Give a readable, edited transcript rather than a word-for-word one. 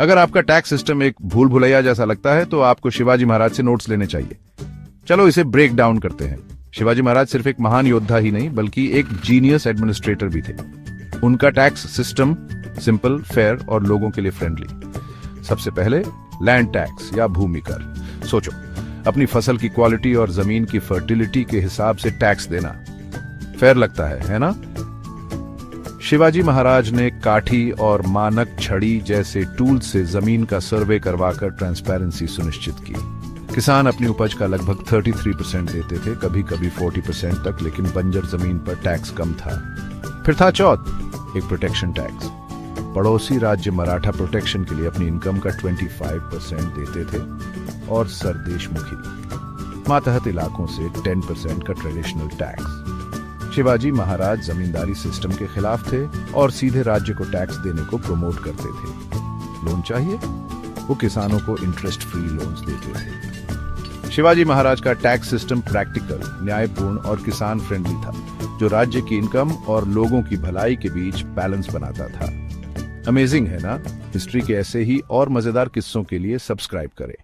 अगर आपका tax system एक भूल भुलैया जैसा लगता है तो आपको शिवाजी महाराज से नोट्स लेने चाहिए। चलो इसे ब्रेक डाउन करते हैं। शिवाजी महाराज सिर्फ एक महान योद्धा ही नहीं बल्कि एक जीनियस एडमिनिस्ट्रेटर भी थे। उनका टैक्स सिस्टम सिंपल, फेयर और लोगों के लिए फ्रेंडली। सबसे पहले लैंड टैक्स या भूमि कर। सोचो, अपनी फसल की क्वालिटी और जमीन की फर्टिलिटी के हिसाब से टैक्स देना फेयर लगता है ना? शिवाजी महाराज ने काठी और मानक छड़ी जैसे टूल से जमीन का सर्वे करवाकर ट्रांसपेरेंसी सुनिश्चित की। किसान अपनी उपज का लगभग 33% देते थे, कभी कभी 40% तक, लेकिन बंजर जमीन पर टैक्स कम था। फिर था चौथ, एक प्रोटेक्शन टैक्स। पड़ोसी राज्य मराठा प्रोटेक्शन के लिए अपनी इनकम का 25% देते थे और सरदेशमुखी मातहत इलाकों से 10% का ट्रेडिशनल टैक्स। शिवाजी महाराज जमींदारी सिस्टम के खिलाफ थे और सीधे राज्य को टैक्स देने को प्रमोट करते थे। लोन चाहिए, वो किसानों को इंटरेस्ट फ्री लोन्स देते थे। शिवाजी महाराज का टैक्स सिस्टम प्रैक्टिकल, न्यायपूर्ण और किसान फ्रेंडली था, जो राज्य की इनकम और लोगों की भलाई के बीच बैलेंस बनाता था। अमेजिंग है ना? हिस्ट्री के ऐसे ही और मजेदार किस्सों के लिए सब्सक्राइब करें।